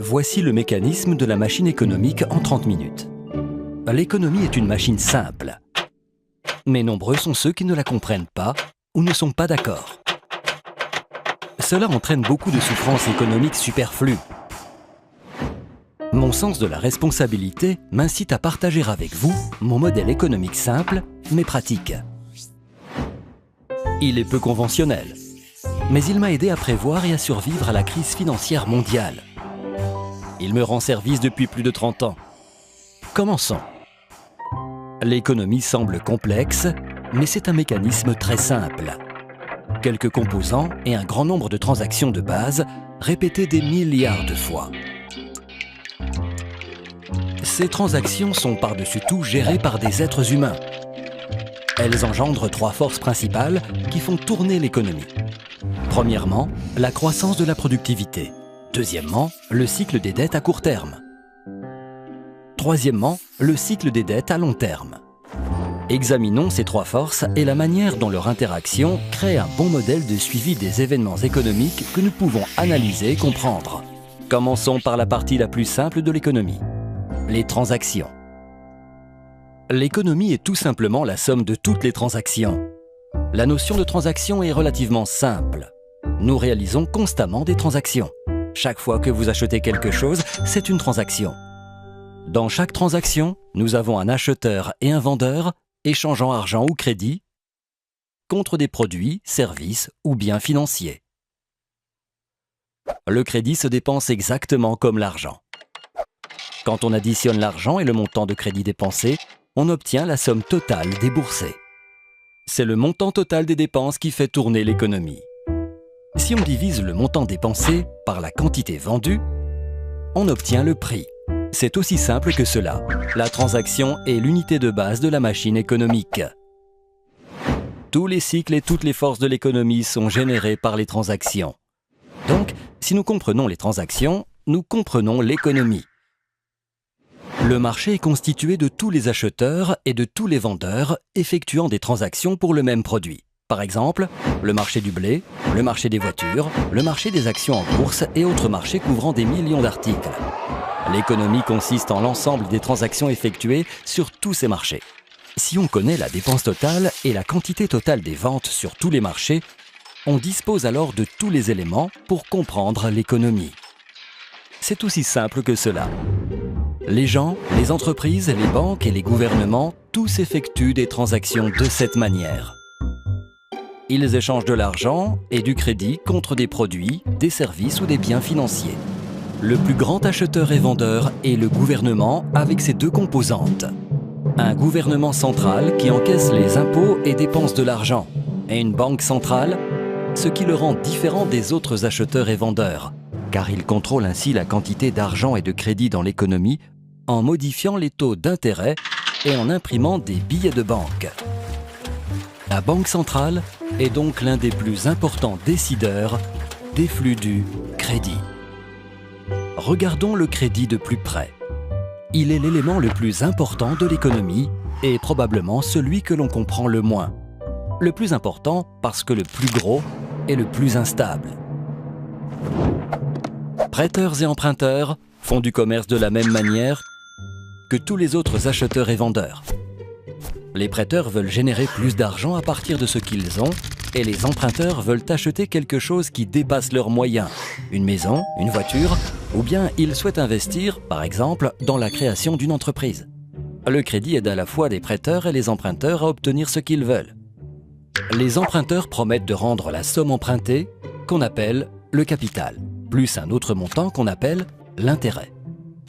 Voici le mécanisme de la machine économique en 30 minutes. L'économie est une machine simple. Mais nombreux sont ceux qui ne la comprennent pas ou ne sont pas d'accord. Cela entraîne beaucoup de souffrances économiques superflues. Mon sens de la responsabilité m'incite à partager avec vous mon modèle économique simple, mais pratique. Il est peu conventionnel, mais il m'a aidé à prévoir et à survivre à la crise financière mondiale. Il me rend service depuis plus de 30 ans. Commençons. L'économie semble complexe, mais c'est un mécanisme très simple. Quelques composants et un grand nombre de transactions de base répétées des milliards de fois. Ces transactions sont par-dessus tout gérées par des êtres humains. Elles engendrent 3 forces principales qui font tourner l'économie. Premièrement, la croissance de la productivité. Deuxièmement, le cycle des dettes à court terme. Troisièmement, le cycle des dettes à long terme. Examinons ces 3 forces et la manière dont leur interaction crée un bon modèle de suivi des événements économiques que nous pouvons analyser et comprendre. Commençons par la partie la plus simple de l'économie, les transactions. L'économie est tout simplement la somme de toutes les transactions. La notion de transaction est relativement simple. Nous réalisons constamment des transactions. Chaque fois que vous achetez quelque chose, c'est une transaction. Dans chaque transaction, nous avons un acheteur et un vendeur échangeant argent ou crédit contre des produits, services ou biens financiers. Le crédit se dépense exactement comme l'argent. Quand on additionne l'argent et le montant de crédit dépensé, on obtient la somme totale déboursée. C'est le montant total des dépenses qui fait tourner l'économie. Si on divise le montant dépensé par la quantité vendue, on obtient le prix. C'est aussi simple que cela. La transaction est l'unité de base de la machine économique. Tous les cycles et toutes les forces de l'économie sont générés par les transactions. Donc, si nous comprenons les transactions, nous comprenons l'économie. Le marché est constitué de tous les acheteurs et de tous les vendeurs effectuant des transactions pour le même produit. Par exemple, le marché du blé, le marché des voitures, le marché des actions en bourse et autres marchés couvrant des millions d'articles. L'économie consiste en l'ensemble des transactions effectuées sur tous ces marchés. Si on connaît la dépense totale et la quantité totale des ventes sur tous les marchés, on dispose alors de tous les éléments pour comprendre l'économie. C'est aussi simple que cela. Les gens, les entreprises, les banques et les gouvernements, tous effectuent des transactions de cette manière. Ils échangent de l'argent et du crédit contre des produits, des services ou des biens financiers. Le plus grand acheteur et vendeur est le gouvernement avec ses 2 composantes. Un gouvernement central qui encaisse les impôts et dépense de l'argent, et une banque centrale, ce qui le rend différent des autres acheteurs et vendeurs, car il contrôle ainsi la quantité d'argent et de crédit dans l'économie en modifiant les taux d'intérêt et en imprimant des billets de banque. La Banque centrale est donc l'un des plus importants décideurs des flux du crédit. Regardons le crédit de plus près. Il est l'élément le plus important de l'économie et probablement celui que l'on comprend le moins. Le plus important parce que le plus gros est le plus instable. Prêteurs et emprunteurs font du commerce de la même manière que tous les autres acheteurs et vendeurs. Les prêteurs veulent générer plus d'argent à partir de ce qu'ils ont et les emprunteurs veulent acheter quelque chose qui dépasse leurs moyens, une maison, une voiture, ou bien ils souhaitent investir, par exemple, dans la création d'une entreprise. Le crédit aide à la fois les prêteurs et les emprunteurs à obtenir ce qu'ils veulent. Les emprunteurs promettent de rendre la somme empruntée, qu'on appelle le capital, plus un autre montant qu'on appelle l'intérêt.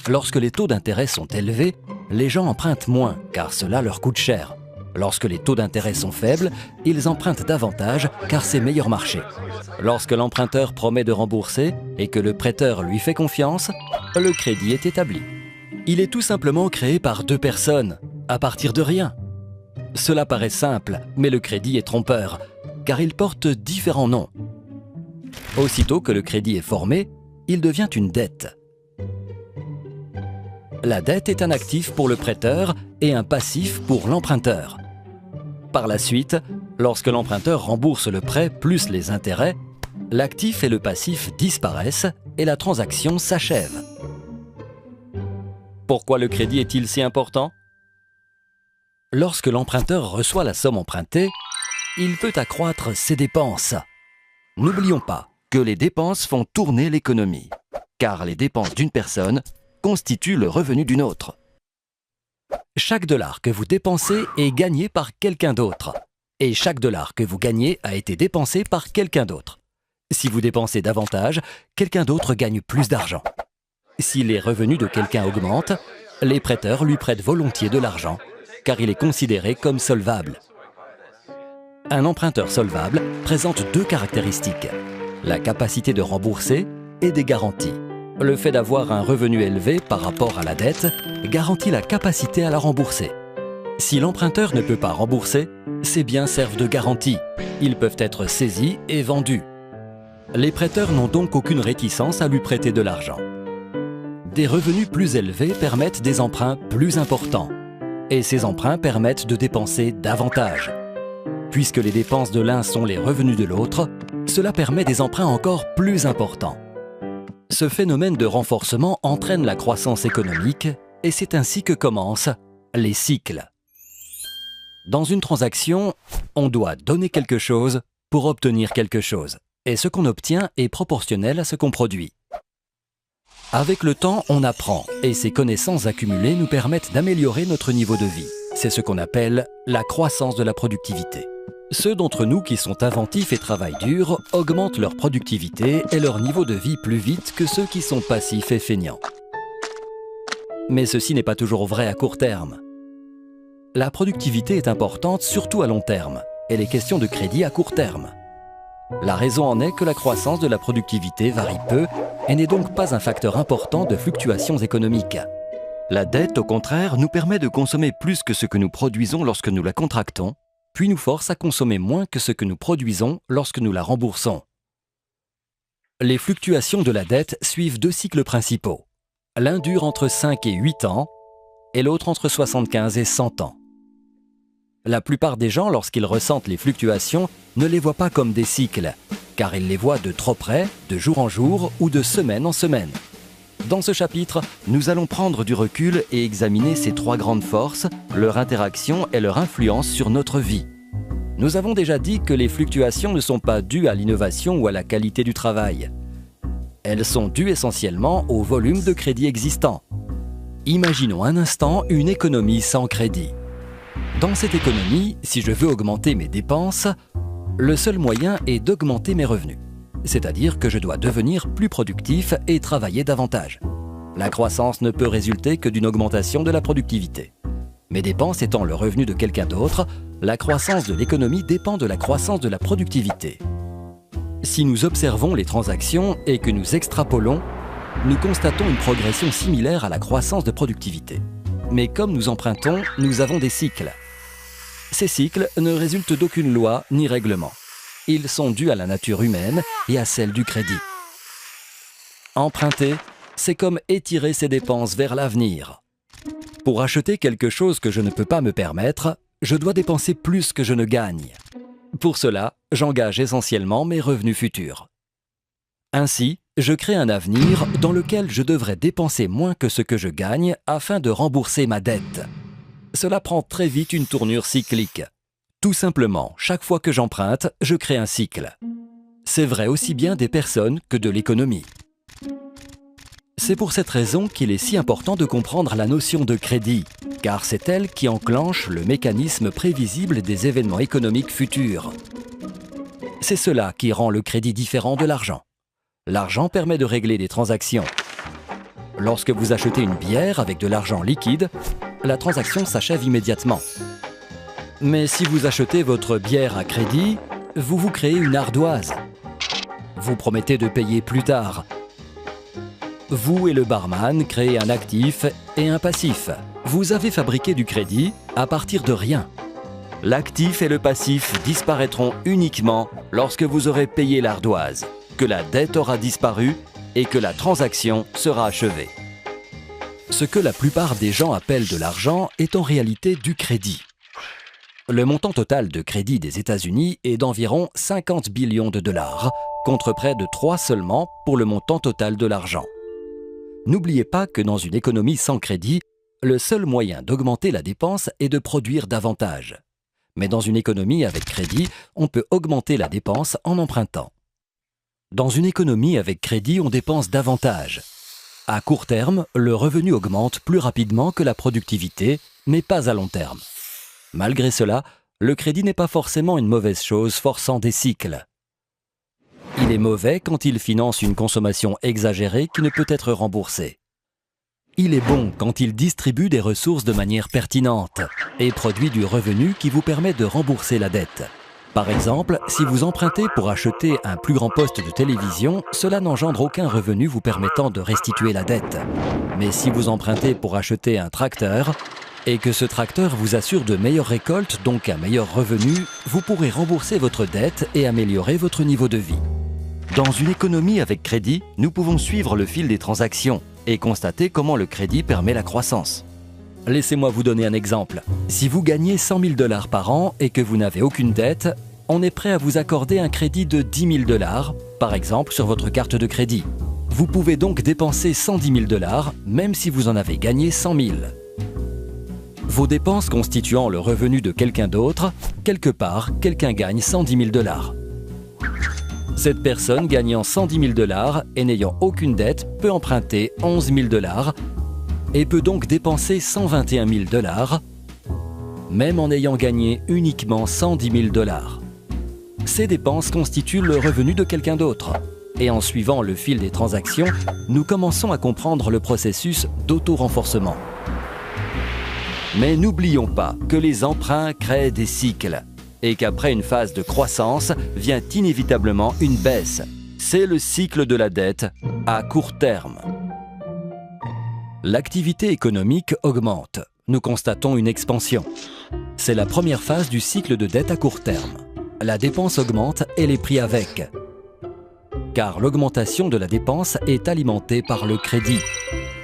Lorsque les taux d'intérêt sont élevés, les gens empruntent moins, car cela leur coûte cher. Lorsque les taux d'intérêt sont faibles, ils empruntent davantage, car c'est meilleur marché. Lorsque l'emprunteur promet de rembourser et que le prêteur lui fait confiance, le crédit est établi. Il est tout simplement créé par 2 personnes, à partir de rien. Cela paraît simple, mais le crédit est trompeur, car il porte différents noms. Aussitôt que le crédit est formé, il devient une dette. La dette est un actif pour le prêteur et un passif pour l'emprunteur. Par la suite, lorsque l'emprunteur rembourse le prêt plus les intérêts, l'actif et le passif disparaissent et la transaction s'achève. Pourquoi le crédit est-il si important? Lorsque l'emprunteur reçoit la somme empruntée, il peut accroître ses dépenses. N'oublions pas que les dépenses font tourner l'économie, car les dépenses d'une personne constituent le revenu d'une autre. Chaque dollar que vous dépensez est gagné par quelqu'un d'autre, et chaque dollar que vous gagnez a été dépensé par quelqu'un d'autre. Si vous dépensez davantage, quelqu'un d'autre gagne plus d'argent. Si les revenus de quelqu'un augmentent, les prêteurs lui prêtent volontiers de l'argent, car il est considéré comme solvable. Un emprunteur solvable présente deux caractéristiques, la capacité de rembourser et des garanties. Le fait d'avoir un revenu élevé par rapport à la dette garantit la capacité à la rembourser. Si l'emprunteur ne peut pas rembourser, ses biens servent de garantie. Ils peuvent être saisis et vendus. Les prêteurs n'ont donc aucune réticence à lui prêter de l'argent. Des revenus plus élevés permettent des emprunts plus importants. Et ces emprunts permettent de dépenser davantage. Puisque les dépenses de l'un sont les revenus de l'autre, cela permet des emprunts encore plus importants. Ce phénomène de renforcement entraîne la croissance économique et c'est ainsi que commencent les cycles. Dans une transaction, on doit donner quelque chose pour obtenir quelque chose. Et ce qu'on obtient est proportionnel à ce qu'on produit. Avec le temps, on apprend et ces connaissances accumulées nous permettent d'améliorer notre niveau de vie. C'est ce qu'on appelle la croissance de la productivité. Ceux d'entre nous qui sont inventifs et travaillent dur augmentent leur productivité et leur niveau de vie plus vite que ceux qui sont passifs et feignants. Mais ceci n'est pas toujours vrai à court terme. La productivité est importante surtout à long terme et les questions de crédit à court terme. La raison en est que la croissance de la productivité varie peu et n'est donc pas un facteur important de fluctuations économiques. La dette, au contraire, nous permet de consommer plus que ce que nous produisons lorsque nous la contractons, puis nous force à consommer moins que ce que nous produisons lorsque nous la remboursons. Les fluctuations de la dette suivent deux cycles principaux. L'un dure entre 5 et 8 ans et l'autre entre 75 et 100 ans. La plupart des gens, lorsqu'ils ressentent les fluctuations, ne les voient pas comme des cycles, car ils les voient de trop près, de jour en jour ou de semaine en semaine. Dans ce chapitre, nous allons prendre du recul et examiner ces trois grandes forces, leur interaction et leur influence sur notre vie. Nous avons déjà dit que les fluctuations ne sont pas dues à l'innovation ou à la qualité du travail. Elles sont dues essentiellement au volume de crédit existant. Imaginons un instant une économie sans crédit. Dans cette économie, si je veux augmenter mes dépenses, le seul moyen est d'augmenter mes revenus. C'est-à-dire que je dois devenir plus productif et travailler davantage. La croissance ne peut résulter que d'une augmentation de la productivité. Mes dépenses étant le revenu de quelqu'un d'autre, la croissance de l'économie dépend de la croissance de la productivité. Si nous observons les transactions et que nous extrapolons, nous constatons une progression similaire à la croissance de productivité. Mais comme nous empruntons, nous avons des cycles. Ces cycles ne résultent d'aucune loi ni règlement. Ils sont dus à la nature humaine et à celle du crédit. Emprunter, c'est comme étirer ses dépenses vers l'avenir. Pour acheter quelque chose que je ne peux pas me permettre, je dois dépenser plus que je ne gagne. Pour cela, j'engage essentiellement mes revenus futurs. Ainsi, je crée un avenir dans lequel je devrais dépenser moins que ce que je gagne afin de rembourser ma dette. Cela prend très vite une tournure cyclique. Tout simplement, chaque fois que j'emprunte, je crée un cycle. C'est vrai aussi bien des personnes que de l'économie. C'est pour cette raison qu'il est si important de comprendre la notion de crédit, car c'est elle qui enclenche le mécanisme prévisible des événements économiques futurs. C'est cela qui rend le crédit différent de l'argent. L'argent permet de régler des transactions. Lorsque vous achetez une bière avec de l'argent liquide, la transaction s'achève immédiatement. Mais si vous achetez votre bière à crédit, vous vous créez une ardoise. Vous promettez de payer plus tard. Vous et le barman créez un actif et un passif. Vous avez fabriqué du crédit à partir de rien. L'actif et le passif disparaîtront uniquement lorsque vous aurez payé l'ardoise, que la dette aura disparu et que la transaction sera achevée. Ce que la plupart des gens appellent de l'argent est en réalité du crédit. Le montant total de crédit des États-Unis est d'environ 50 billions de dollars, contre près de 3 seulement pour le montant total de l'argent. N'oubliez pas que dans une économie sans crédit, le seul moyen d'augmenter la dépense est de produire davantage. Mais dans une économie avec crédit, on peut augmenter la dépense en empruntant. Dans une économie avec crédit, on dépense davantage. À court terme, le revenu augmente plus rapidement que la productivité, mais pas à long terme. Malgré cela, le crédit n'est pas forcément une mauvaise chose forçant des cycles. Il est mauvais quand il finance une consommation exagérée qui ne peut être remboursée. Il est bon quand il distribue des ressources de manière pertinente et produit du revenu qui vous permet de rembourser la dette. Par exemple, si vous empruntez pour acheter un plus grand poste de télévision, cela n'engendre aucun revenu vous permettant de restituer la dette. Mais si vous empruntez pour acheter un tracteur, et que ce tracteur vous assure de meilleures récoltes, donc un meilleur revenu, vous pourrez rembourser votre dette et améliorer votre niveau de vie. Dans une économie avec crédit, nous pouvons suivre le fil des transactions et constater comment le crédit permet la croissance. Laissez-moi vous donner un exemple. Si vous gagnez 100 000 $ par an et que vous n'avez aucune dette, on est prêt à vous accorder un crédit de 10 000 $, par exemple sur votre carte de crédit. Vous pouvez donc dépenser 110 000 $, même si vous en avez gagné 100 000. Vos dépenses constituant le revenu de quelqu'un d'autre, quelque part, quelqu'un gagne 110 000 $. Cette personne gagnant 110 000 $ et n'ayant aucune dette peut emprunter 11 000 $ et peut donc dépenser 121 000 $, même en ayant gagné uniquement 110 000 $. Ces dépenses constituent le revenu de quelqu'un d'autre. Et en suivant le fil des transactions, nous commençons à comprendre le processus d'auto-renforcement. Mais n'oublions pas que les emprunts créent des cycles et qu'après une phase de croissance vient inévitablement une baisse. C'est le cycle de la dette à court terme. L'activité économique augmente. Nous constatons une expansion. C'est la première phase du cycle de dette à court terme. La dépense augmente et les prix avec. Car l'augmentation de la dépense est alimentée par le crédit.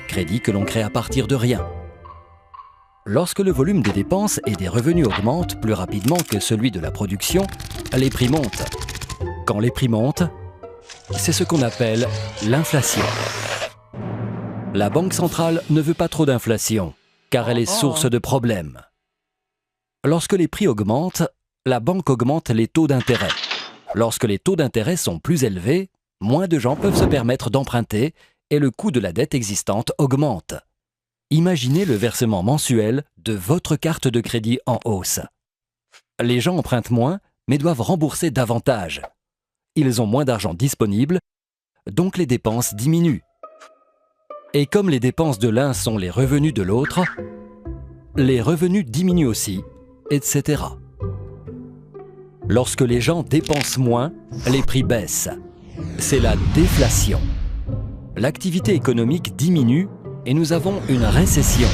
Crédit que l'on crée à partir de rien. Lorsque le volume des dépenses et des revenus augmente plus rapidement que celui de la production, les prix montent. Quand les prix montent, c'est ce qu'on appelle l'inflation. La Banque centrale ne veut pas trop d'inflation, car elle est source de problèmes. Lorsque les prix augmentent, la banque augmente les taux d'intérêt. Lorsque les taux d'intérêt sont plus élevés, moins de gens peuvent se permettre d'emprunter et le coût de la dette existante augmente. Imaginez le versement mensuel de votre carte de crédit en hausse. Les gens empruntent moins, mais doivent rembourser davantage. Ils ont moins d'argent disponible, donc les dépenses diminuent. Et comme les dépenses de l'un sont les revenus de l'autre, les revenus diminuent aussi, etc. Lorsque les gens dépensent moins, les prix baissent. C'est la déflation. L'activité économique diminue et nous avons une récession.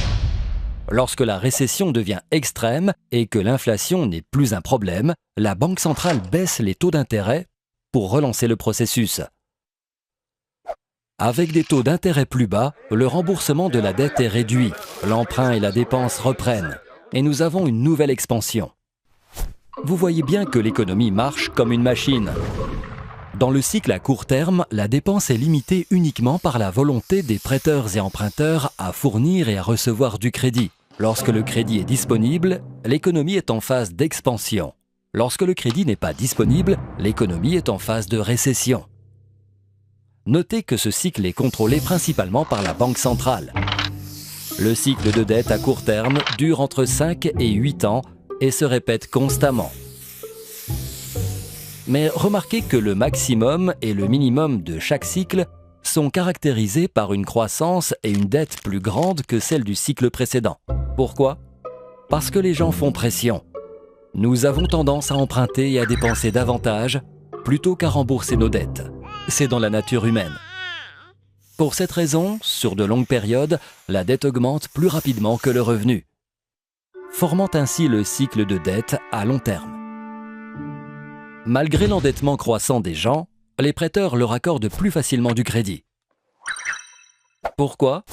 Lorsque la récession devient extrême et que l'inflation n'est plus un problème, la Banque centrale baisse les taux d'intérêt pour relancer le processus. Avec des taux d'intérêt plus bas, le remboursement de la dette est réduit, l'emprunt et la dépense reprennent, et nous avons une nouvelle expansion. Vous voyez bien que l'économie marche comme une machine. Dans le cycle à court terme, la dépense est limitée uniquement par la volonté des prêteurs et emprunteurs à fournir et à recevoir du crédit. Lorsque le crédit est disponible, l'économie est en phase d'expansion. Lorsque le crédit n'est pas disponible, l'économie est en phase de récession. Notez que ce cycle est contrôlé principalement par la Banque centrale. Le cycle de dette à court terme dure entre 5 et 8 ans et se répète constamment. Mais remarquez que le maximum et le minimum de chaque cycle sont caractérisés par une croissance et une dette plus grande que celle du cycle précédent. Pourquoi? Parce que les gens font pression. Nous avons tendance à emprunter et à dépenser davantage plutôt qu'à rembourser nos dettes. C'est dans la nature humaine. Pour cette raison, sur de longues périodes, la dette augmente plus rapidement que le revenu, formant ainsi le cycle de dette à long terme. Malgré l'endettement croissant des gens, les prêteurs leur accordent plus facilement du crédit. Pourquoi?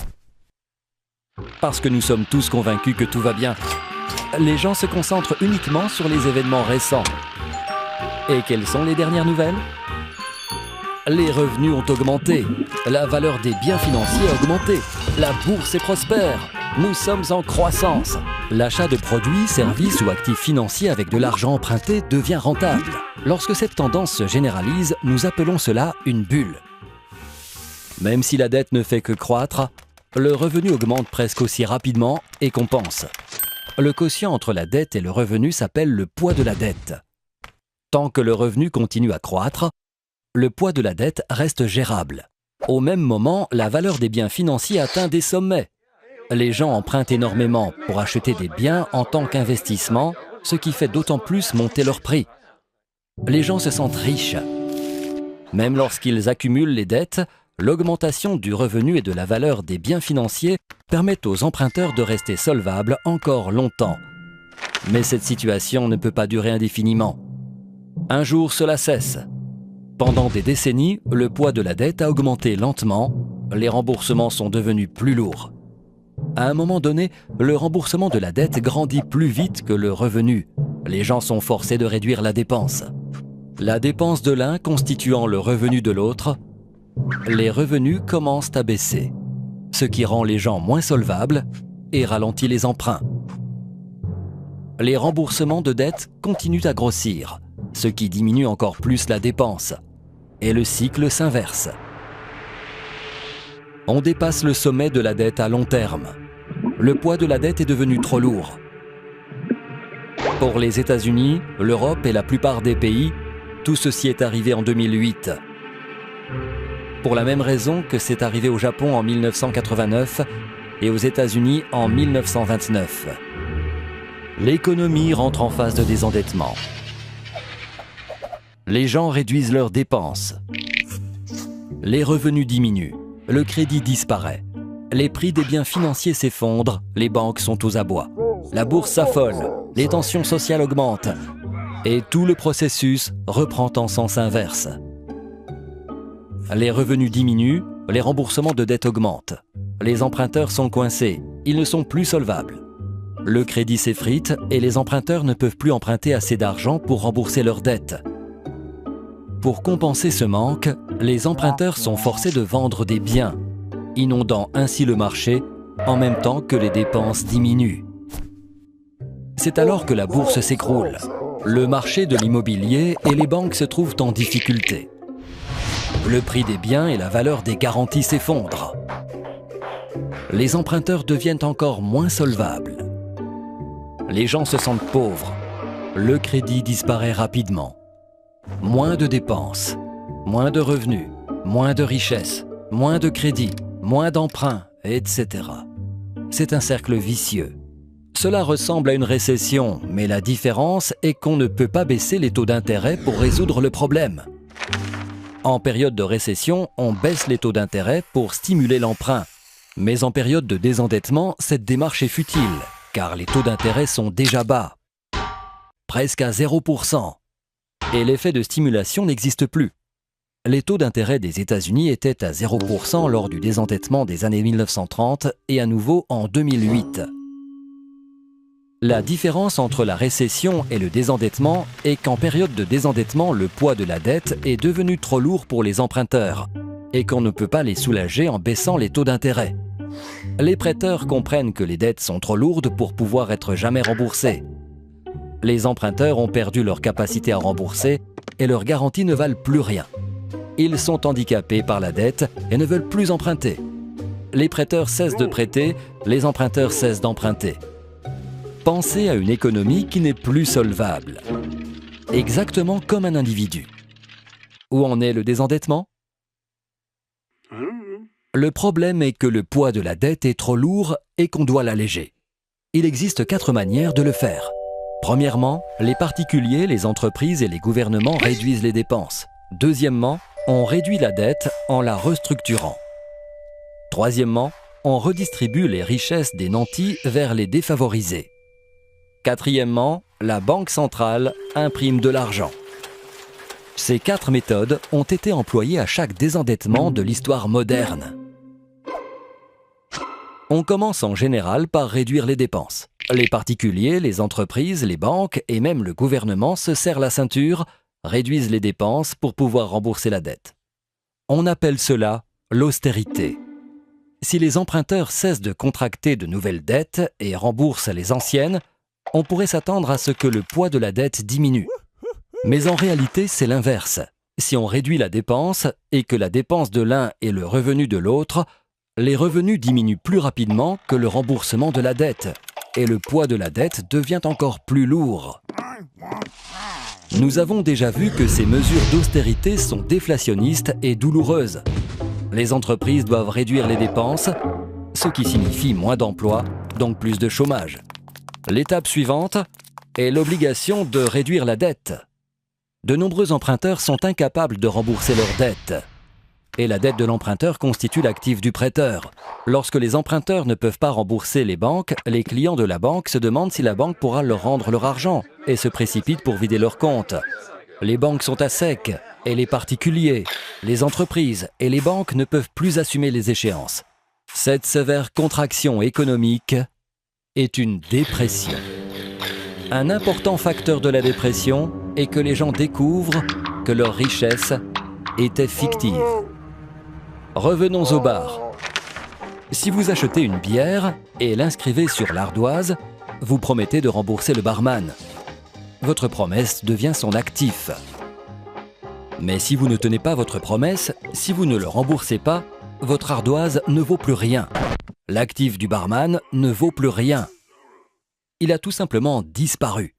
Parce que nous sommes tous convaincus que tout va bien. Les gens se concentrent uniquement sur les événements récents. Et quelles sont les dernières nouvelles? Les revenus ont augmenté, la valeur des biens financiers a augmenté, la bourse est prospère, nous sommes en croissance. L'achat de produits, services ou actifs financiers avec de l'argent emprunté devient rentable. Lorsque cette tendance se généralise, nous appelons cela une bulle. Même si la dette ne fait que croître, le revenu augmente presque aussi rapidement et compense. Le quotient entre la dette et le revenu s'appelle le poids de la dette. Tant que le revenu continue à croître, le poids de la dette reste gérable. Au même moment, la valeur des biens financiers atteint des sommets. Les gens empruntent énormément pour acheter des biens en tant qu'investissement, ce qui fait d'autant plus monter leur prix. Les gens se sentent riches. Même lorsqu'ils accumulent les dettes, l'augmentation du revenu et de la valeur des biens financiers permettent aux emprunteurs de rester solvables encore longtemps. Mais cette situation ne peut pas durer indéfiniment. Un jour, cela cesse. Pendant des décennies, le poids de la dette a augmenté lentement, les remboursements sont devenus plus lourds. À un moment donné, le remboursement de la dette grandit plus vite que le revenu. Les gens sont forcés de réduire la dépense. La dépense de l'un constituant le revenu de l'autre, les revenus commencent à baisser, ce qui rend les gens moins solvables et ralentit les emprunts. Les remboursements de dettes continuent à grossir, ce qui diminue encore plus la dépense. Et le cycle s'inverse. On dépasse le sommet de la dette à long terme. Le poids de la dette est devenu trop lourd. Pour les États-Unis, l'Europe et la plupart des pays, tout ceci est arrivé en 2008. Pour la même raison que c'est arrivé au Japon en 1989 et aux États-Unis en 1929. L'économie rentre en phase de désendettement. Les gens réduisent leurs dépenses. Les revenus diminuent, le crédit disparaît. Les prix des biens financiers s'effondrent, les banques sont aux abois. La bourse s'affole, les tensions sociales augmentent. Et tout le processus reprend en sens inverse. Les revenus diminuent, les remboursements de dettes augmentent. Les emprunteurs sont coincés, ils ne sont plus solvables. Le crédit s'effrite et les emprunteurs ne peuvent plus emprunter assez d'argent pour rembourser leurs dettes. Pour compenser ce manque, les emprunteurs sont forcés de vendre des biens, inondant ainsi le marché en même temps que les dépenses diminuent. C'est alors que la bourse s'écroule. Le marché de l'immobilier et les banques se trouvent en difficulté. Le prix des biens et la valeur des garanties s'effondrent. Les emprunteurs deviennent encore moins solvables. Les gens se sentent pauvres. Le crédit disparaît rapidement. Moins de dépenses, moins de revenus, moins de richesses, moins de crédits, moins d'emprunts, etc. C'est un cercle vicieux. Cela ressemble à une récession, mais la différence est qu'on ne peut pas baisser les taux d'intérêt pour résoudre le problème. En période de récession, on baisse les taux d'intérêt pour stimuler l'emprunt. Mais en période de désendettement, cette démarche est futile, car les taux d'intérêt sont déjà bas, presque à 0%. Et l'effet de stimulation n'existe plus. Les taux d'intérêt des États-Unis étaient à 0% lors du désendettement des années 1930 et à nouveau en 2008. La différence entre la récession et le désendettement est qu'en période de désendettement, le poids de la dette est devenu trop lourd pour les emprunteurs et qu'on ne peut pas les soulager en baissant les taux d'intérêt. Les prêteurs comprennent que les dettes sont trop lourdes pour pouvoir être jamais remboursées. Les emprunteurs ont perdu leur capacité à rembourser et leurs garanties ne valent plus rien. Ils sont handicapés par la dette et ne veulent plus emprunter. Les prêteurs cessent de prêter, les emprunteurs cessent d'emprunter. Pensez à une économie qui n'est plus solvable. Exactement comme un individu. Où en est le désendettement? Le problème est que le poids de la dette est trop lourd et qu'on doit l'alléger. Il existe 4 manières de le faire. Premièrement, les particuliers, les entreprises et les gouvernements réduisent les dépenses. Deuxièmement, on réduit la dette en la restructurant. Troisièmement, on redistribue les richesses des nantis vers les défavorisés. Quatrièmement, la Banque centrale imprime de l'argent. Ces 4 méthodes ont été employées à chaque désendettement de l'histoire moderne. On commence en général par réduire les dépenses. Les particuliers, les entreprises, les banques et même le gouvernement se serrent la ceinture, réduisent les dépenses pour pouvoir rembourser la dette. On appelle cela l'austérité. Si les emprunteurs cessent de contracter de nouvelles dettes et remboursent les anciennes, on pourrait s'attendre à ce que le poids de la dette diminue. Mais en réalité, c'est l'inverse. Si on réduit la dépense et que la dépense de l'un est le revenu de l'autre, les revenus diminuent plus rapidement que le remboursement de la dette, et le poids de la dette devient encore plus lourd. Nous avons déjà vu que ces mesures d'austérité sont déflationnistes et douloureuses. Les entreprises doivent réduire les dépenses, ce qui signifie moins d'emplois, donc plus de chômage. L'étape suivante est l'obligation de réduire la dette. De nombreux emprunteurs sont incapables de rembourser leurs dettes. Et la dette de l'emprunteur constitue l'actif du prêteur. Lorsque les emprunteurs ne peuvent pas rembourser les banques, les clients de la banque se demandent si la banque pourra leur rendre leur argent et se précipitent pour vider leurs comptes. Les banques sont à sec et les particuliers, les entreprises et les banques ne peuvent plus assumer les échéances. Cette sévère contraction économique est une dépression. Un important facteur de la dépression est que les gens découvrent que leur richesse était fictive. Revenons au bar. Si vous achetez une bière et l'inscrivez sur l'ardoise, vous promettez de rembourser le barman. Votre promesse devient son actif. Mais si vous ne tenez pas votre promesse, si vous ne le remboursez pas, votre ardoise ne vaut plus rien. L'actif du barman ne vaut plus rien. Il a tout simplement disparu.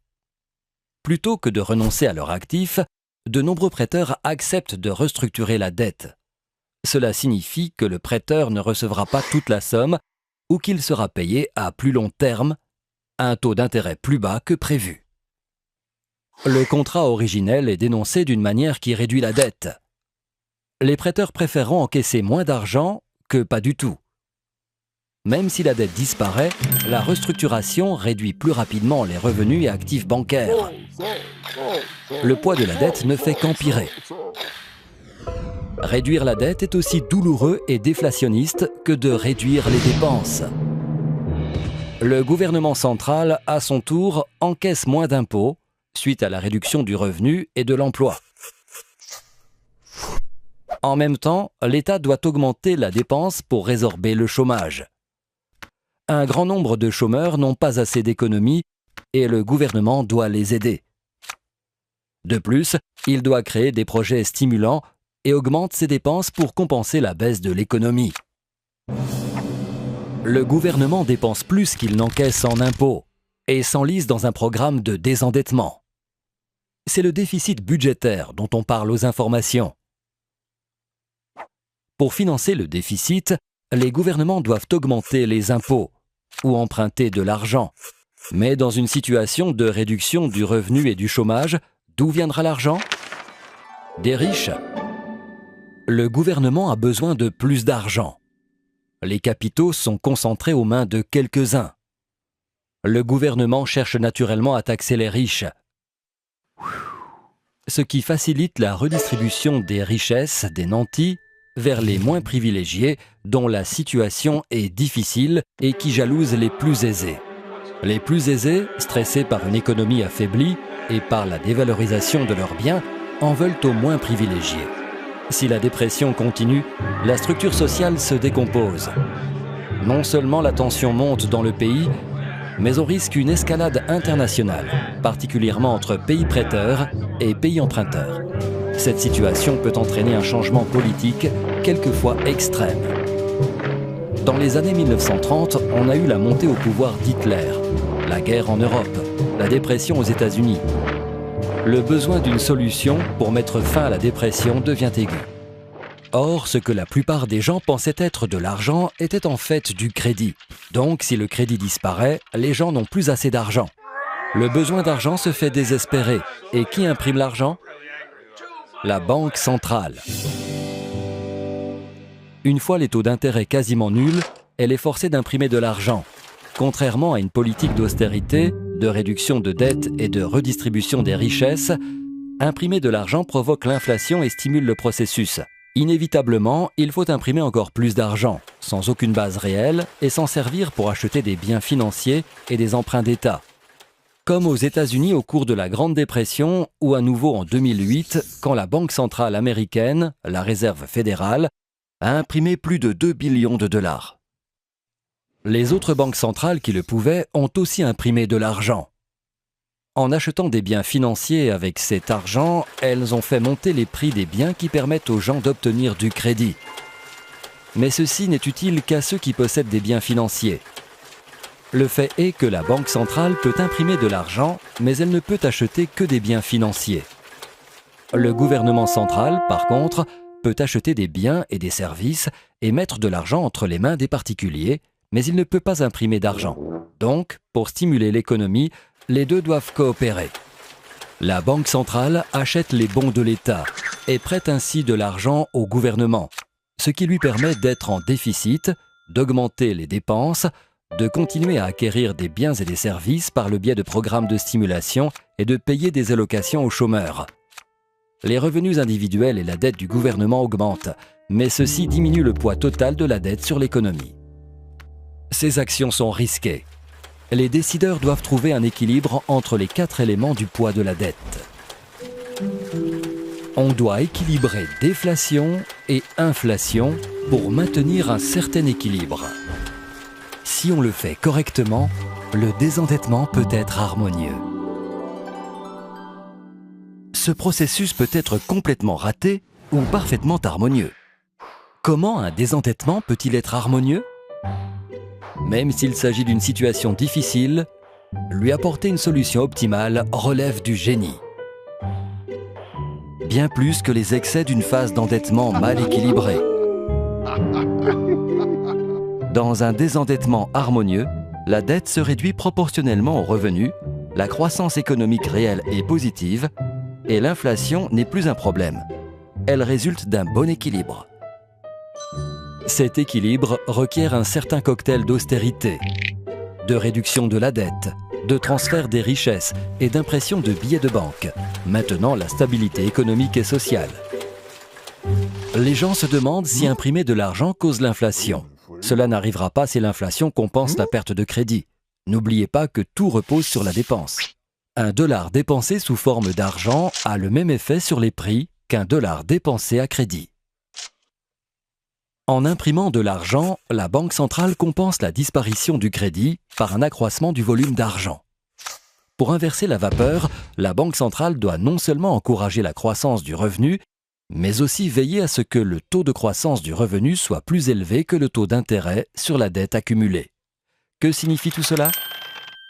Plutôt que de renoncer à leur actif, de nombreux prêteurs acceptent de restructurer la dette. Cela signifie que le prêteur ne recevra pas toute la somme ou qu'il sera payé à plus long terme, à un taux d'intérêt plus bas que prévu. Le contrat originel est dénoncé d'une manière qui réduit la dette. Les prêteurs préféreront encaisser moins d'argent que pas du tout. Même si la dette disparaît, la restructuration réduit plus rapidement les revenus et actifs bancaires. Le poids de la dette ne fait qu'empirer. Réduire la dette est aussi douloureux et déflationniste que de réduire les dépenses. Le gouvernement central, à son tour, encaisse moins d'impôts suite à la réduction du revenu et de l'emploi. En même temps, l'État doit augmenter la dépense pour résorber le chômage. Un grand nombre de chômeurs n'ont pas assez d'économies et le gouvernement doit les aider. De plus, il doit créer des projets stimulants et augmente ses dépenses pour compenser la baisse de l'économie. Le gouvernement dépense plus qu'il n'encaisse en impôts et s'enlise dans un programme de désendettement. C'est le déficit budgétaire dont on parle aux informations. Pour financer le déficit, les gouvernements doivent augmenter les impôts ou emprunter de l'argent. Mais dans une situation de réduction du revenu et du chômage, d'où viendra l'argent? Des riches. Le gouvernement a besoin de plus d'argent. Les capitaux sont concentrés aux mains de quelques-uns. Le gouvernement cherche naturellement à taxer les riches, ce qui facilite la redistribution des richesses des nantis vers les moins privilégiés dont la situation est difficile et qui jalousent les plus aisés. Les plus aisés, stressés par une économie affaiblie et par la dévalorisation de leurs biens, en veulent aux moins privilégiés. Si la dépression continue, la structure sociale se décompose. Non seulement la tension monte dans le pays, mais on risque une escalade internationale, particulièrement entre pays prêteurs et pays emprunteurs. Cette situation peut entraîner un changement politique, quelquefois extrême. Dans les années 1930, on a eu la montée au pouvoir d'Hitler, la guerre en Europe, la dépression aux États-Unis. Le besoin d'une solution pour mettre fin à la dépression devient aigu. Or, ce que la plupart des gens pensaient être de l'argent était en fait du crédit. Donc, si le crédit disparaît, les gens n'ont plus assez d'argent. Le besoin d'argent se fait désespéré. Et qui imprime l'argent? La Banque centrale. Une fois les taux d'intérêt quasiment nuls, elle est forcée d'imprimer de l'argent. Contrairement à une politique d'austérité, de réduction de dettes et de redistribution des richesses, imprimer de l'argent provoque l'inflation et stimule le processus. Inévitablement, il faut imprimer encore plus d'argent, sans aucune base réelle et s'en servir pour acheter des biens financiers et des emprunts d'État. Comme aux États-Unis au cours de la Grande Dépression ou à nouveau en 2008, quand la Banque centrale américaine, la Réserve fédérale, a imprimé plus de 2 billions de dollars. Les autres banques centrales qui le pouvaient ont aussi imprimé de l'argent. En achetant des biens financiers avec cet argent, elles ont fait monter les prix des biens qui permettent aux gens d'obtenir du crédit. Mais ceci n'est utile qu'à ceux qui possèdent des biens financiers. Le fait est que la Banque centrale peut imprimer de l'argent, mais elle ne peut acheter que des biens financiers. Le gouvernement central, par contre, peut acheter des biens et des services et mettre de l'argent entre les mains des particuliers, mais il ne peut pas imprimer d'argent. Donc, pour stimuler l'économie, les deux doivent coopérer. La Banque centrale achète les bons de l'État et prête ainsi de l'argent au gouvernement, ce qui lui permet d'être en déficit, d'augmenter les dépenses, de continuer à acquérir des biens et des services par le biais de programmes de stimulation et de payer des allocations aux chômeurs. Les revenus individuels et la dette du gouvernement augmentent, mais ceci diminue le poids total de la dette sur l'économie. Ces actions sont risquées. Les décideurs doivent trouver un équilibre entre les 4 éléments du poids de la dette. On doit équilibrer déflation et inflation pour maintenir un certain équilibre. Si on le fait correctement, le désendettement peut être harmonieux. Ce processus peut être complètement raté ou parfaitement harmonieux. Comment un désendettement peut-il être harmonieux? Même s'il s'agit d'une situation difficile, lui apporter une solution optimale relève du génie. Bien plus que les excès d'une phase d'endettement mal équilibrée. Dans un désendettement harmonieux, la dette se réduit proportionnellement aux revenus, la croissance économique réelle est positive et l'inflation n'est plus un problème. Elle résulte d'un bon équilibre. Cet équilibre requiert un certain cocktail d'austérité, de réduction de la dette, de transfert des richesses et d'impression de billets de banque, maintenant la stabilité économique et sociale. Les gens se demandent si imprimer de l'argent cause l'inflation. Cela n'arrivera pas si l'inflation compense la perte de crédit. N'oubliez pas que tout repose sur la dépense. Un dollar dépensé sous forme d'argent a le même effet sur les prix qu'un dollar dépensé à crédit. En imprimant de l'argent, la Banque centrale compense la disparition du crédit par un accroissement du volume d'argent. Pour inverser la vapeur, la Banque centrale doit non seulement encourager la croissance du revenu, mais aussi veiller à ce que le taux de croissance du revenu soit plus élevé que le taux d'intérêt sur la dette accumulée. Que signifie tout cela?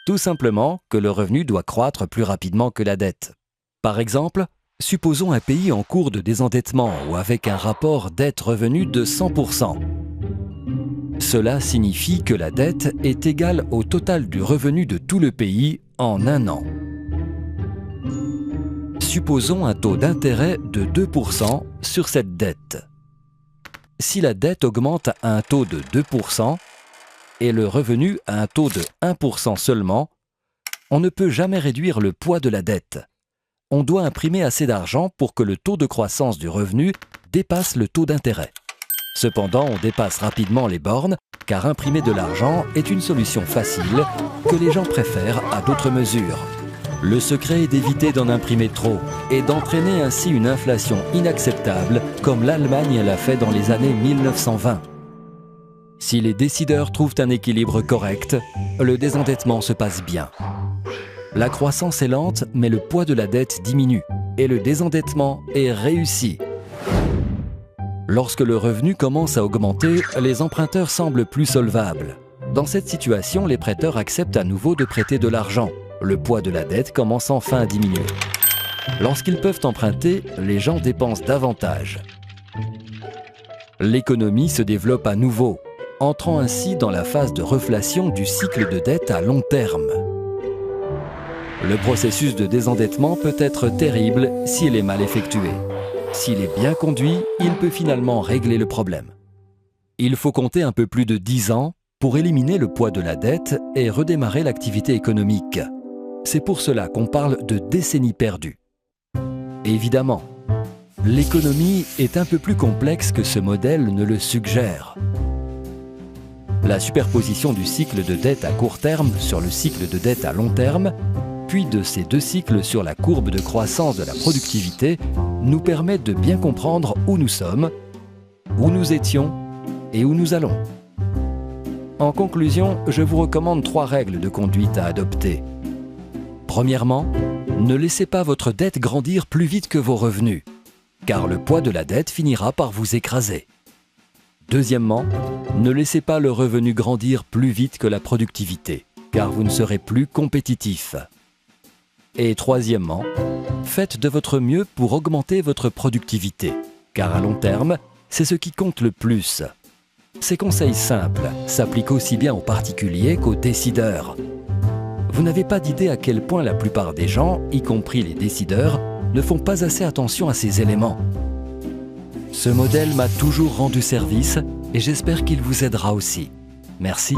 Tout simplement que le revenu doit croître plus rapidement que la dette. Par exemple, supposons un pays en cours de désendettement ou avec un rapport dette-revenu de 100%. Cela signifie que la dette est égale au total du revenu de tout le pays en un an. Supposons un taux d'intérêt de 2% sur cette dette. Si la dette augmente à un taux de 2% et le revenu à un taux de 1% seulement, on ne peut jamais réduire le poids de la dette. On doit imprimer assez d'argent pour que le taux de croissance du revenu dépasse le taux d'intérêt. Cependant, on dépasse rapidement les bornes car imprimer de l'argent est une solution facile que les gens préfèrent à d'autres mesures. Le secret est d'éviter d'en imprimer trop et d'entraîner ainsi une inflation inacceptable comme l'Allemagne l'a fait dans les années 1920. Si les décideurs trouvent un équilibre correct, le désendettement se passe bien. La croissance est lente, mais le poids de la dette diminue et le désendettement est réussi. Lorsque le revenu commence à augmenter, les emprunteurs semblent plus solvables. Dans cette situation, les prêteurs acceptent à nouveau de prêter de l'argent. Le poids de la dette commence enfin à diminuer. Lorsqu'ils peuvent emprunter, les gens dépensent davantage. L'économie se développe à nouveau, entrant ainsi dans la phase de reflation du cycle de dette à long terme. Le processus de désendettement peut être terrible s'il est mal effectué. S'il est bien conduit, il peut finalement régler le problème. Il faut compter un peu plus de 10 ans pour éliminer le poids de la dette et redémarrer l'activité économique. C'est pour cela qu'on parle de décennies perdues. Évidemment, l'économie est un peu plus complexe que ce modèle ne le suggère. La superposition du cycle de dette à court terme sur le cycle de dette à long terme L'appui de ces deux cycles sur la courbe de croissance de la productivité nous permet de bien comprendre où nous sommes, où nous étions et où nous allons. En conclusion, je vous recommande 3 règles de conduite à adopter. Premièrement, ne laissez pas votre dette grandir plus vite que vos revenus, car le poids de la dette finira par vous écraser. Deuxièmement, ne laissez pas le revenu grandir plus vite que la productivité, car vous ne serez plus compétitif. Et troisièmement, faites de votre mieux pour augmenter votre productivité, car à long terme, c'est ce qui compte le plus. Ces conseils simples s'appliquent aussi bien aux particuliers qu'aux décideurs. Vous n'avez pas d'idée à quel point la plupart des gens, y compris les décideurs, ne font pas assez attention à ces éléments. Ce modèle m'a toujours rendu service et j'espère qu'il vous aidera aussi. Merci.